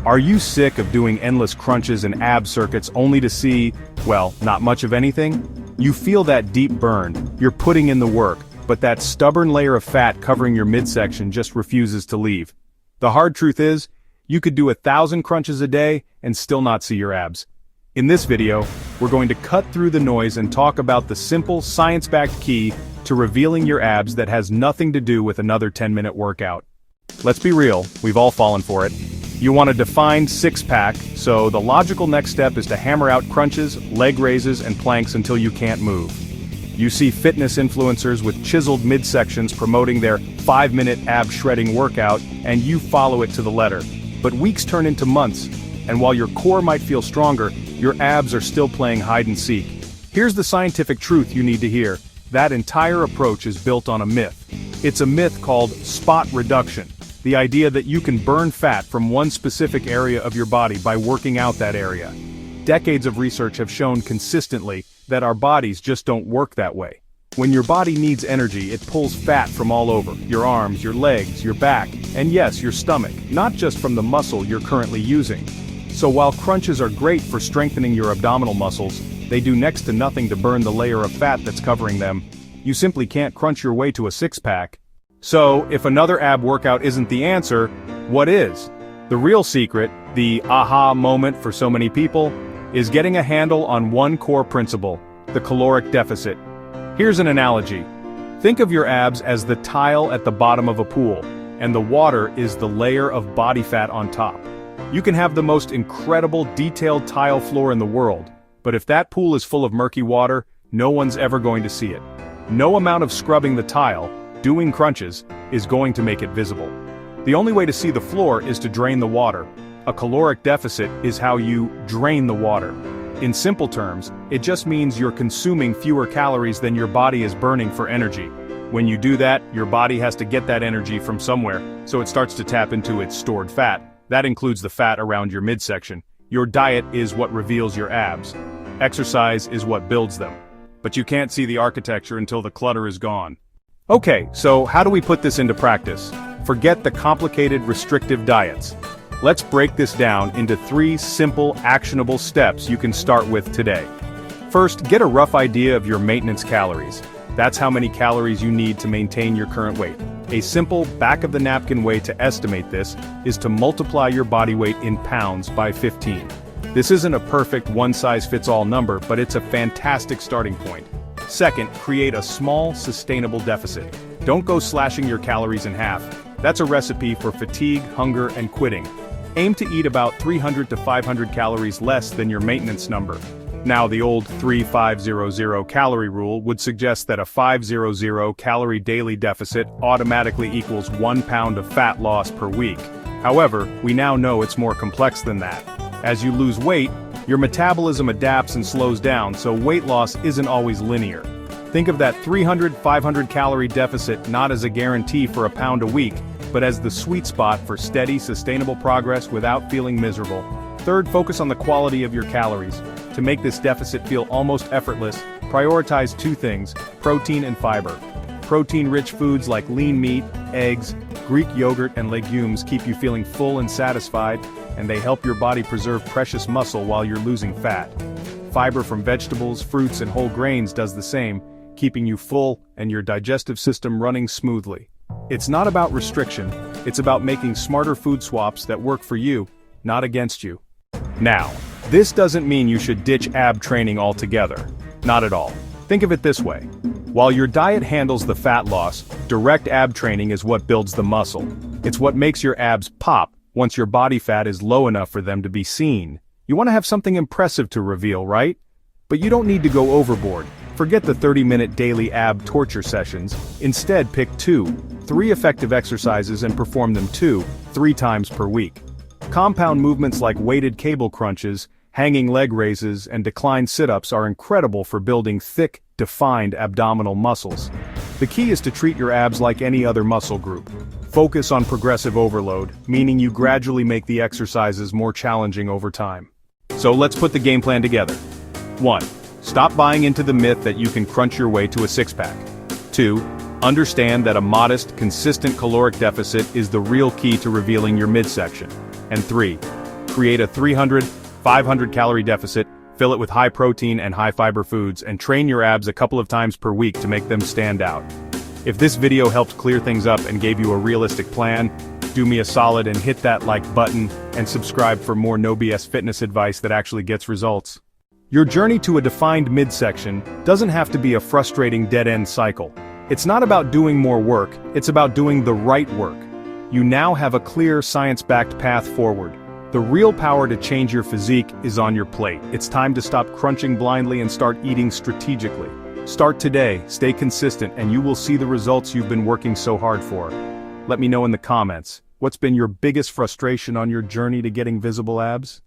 Are you sick of doing endless crunches and ab circuits only to see, well, not much of anything? You feel that deep burn, you're putting in the work, but that stubborn layer of fat covering your midsection just refuses to leave. The hard truth is, you could do 1,000 crunches a day and still not see your abs. In this video, we're going to cut through the noise and talk about the simple, science-backed key to revealing your abs that has nothing to do with another 10-minute workout. Let's be real, we've all fallen for it. You want a defined six-pack, so the logical next step is to hammer out crunches, leg raises, and planks until you can't move. You see fitness influencers with chiseled midsections promoting their 5-minute ab shredding workout, and you follow it to the letter. But weeks turn into months, and while your core might feel stronger, your abs are still playing hide and seek. Here's the scientific truth you need to hear. That entire approach is built on a myth. It's a myth called spot reduction. The idea that you can burn fat from one specific area of your body by working out that area. Decades of research have shown consistently that our bodies just don't work that way. When your body needs energy, it pulls fat from all over, your arms, your legs, your back, and yes, your stomach, not just from the muscle you're currently using. So while crunches are great for strengthening your abdominal muscles, they do next to nothing to burn the layer of fat that's covering them. You simply can't crunch your way to a six-pack. So, if another ab workout isn't the answer, what is? The real secret, the aha moment for so many people, is getting a handle on one core principle, the caloric deficit. Here's an analogy. Think of your abs as the tile at the bottom of a pool, and the water is the layer of body fat on top. You can have the most incredible detailed tile floor in the world, but if that pool is full of murky water, no one's ever going to see it. No amount of scrubbing the tile, doing crunches, is going to make it visible. The only way to see the floor is to drain the water. A caloric deficit is how you drain the water. In simple terms, it just means you're consuming fewer calories than your body is burning for energy. When you do that, your body has to get that energy from somewhere, so it starts to tap into its stored fat. That includes the fat around your midsection. Your diet is what reveals your abs. Exercise is what builds them. But you can't see the architecture until the clutter is gone. Okay, so how do we put this into practice? Forget the complicated restrictive diets. Let's break this down into 3 simple, actionable steps you can start with today. First, get a rough idea of your maintenance calories. That's how many calories you need to maintain your current weight. A simple, back-of-the-napkin way to estimate this is to multiply your body weight in pounds by 15. This isn't a perfect one-size-fits-all number, but it's a fantastic starting point. Second, create a small, sustainable deficit. Don't go slashing your calories in half. That's a recipe for fatigue, hunger, and quitting. Aim to eat about 300 to 500 calories less than your maintenance number. Now, the old 3-5-0-0 calorie rule would suggest that a 500 calorie daily deficit automatically equals 1 pound of fat loss per week. However, we now know it's more complex than that. As you lose weight, your metabolism adapts and slows down, so weight loss isn't always linear. Think of that 300-500 calorie deficit not as a guarantee for a pound a week, but as the sweet spot for steady, sustainable progress without feeling miserable. Third, focus on the quality of your calories. To make this deficit feel almost effortless, prioritize 2 things, protein and fiber. Protein-rich foods like lean meat, eggs, Greek yogurt, and legumes keep you feeling full and satisfied, and they help your body preserve precious muscle while you're losing fat. Fiber from vegetables, fruits, and whole grains does the same, keeping you full and your digestive system running smoothly. It's not about restriction, it's about making smarter food swaps that work for you, not against you. Now, this doesn't mean you should ditch ab training altogether. Not at all. Think of it this way. While your diet handles the fat loss, direct ab training is what builds the muscle. It's what makes your abs pop once your body fat is low enough for them to be seen. You want to have something impressive to reveal, right? But you don't need to go overboard. Forget the 30-minute daily ab torture sessions. Instead, pick 2-3 effective exercises and perform them 2-3 times per week. Compound movements like weighted cable crunches, hanging leg raises, and decline sit-ups are incredible for building thick, defined abdominal muscles. The key is to treat your abs like any other muscle group. Focus on progressive overload, meaning you gradually make the exercises more challenging over time. So let's put the game plan together. 1. Stop buying into the myth that you can crunch your way to a six-pack. 2. Understand that a modest, consistent caloric deficit is the real key to revealing your midsection. And 3. Create a 300-500 calorie deficit, fill it with high protein and high fiber foods, and train your abs a couple of times per week to make them stand out. If this video helped clear things up and gave you a realistic plan, do me a solid and hit that like button and subscribe for more no BS fitness advice that actually gets results. Your journey to a defined midsection doesn't have to be a frustrating dead-end cycle. It's not about doing more work, it's about doing the right work. You now have a clear, science-backed path forward. The real power to change your physique is on your plate. It's time to stop crunching blindly and start eating strategically. Start today, stay consistent, and you will see the results you've been working so hard for. Let me know in the comments, what's been your biggest frustration on your journey to getting visible abs?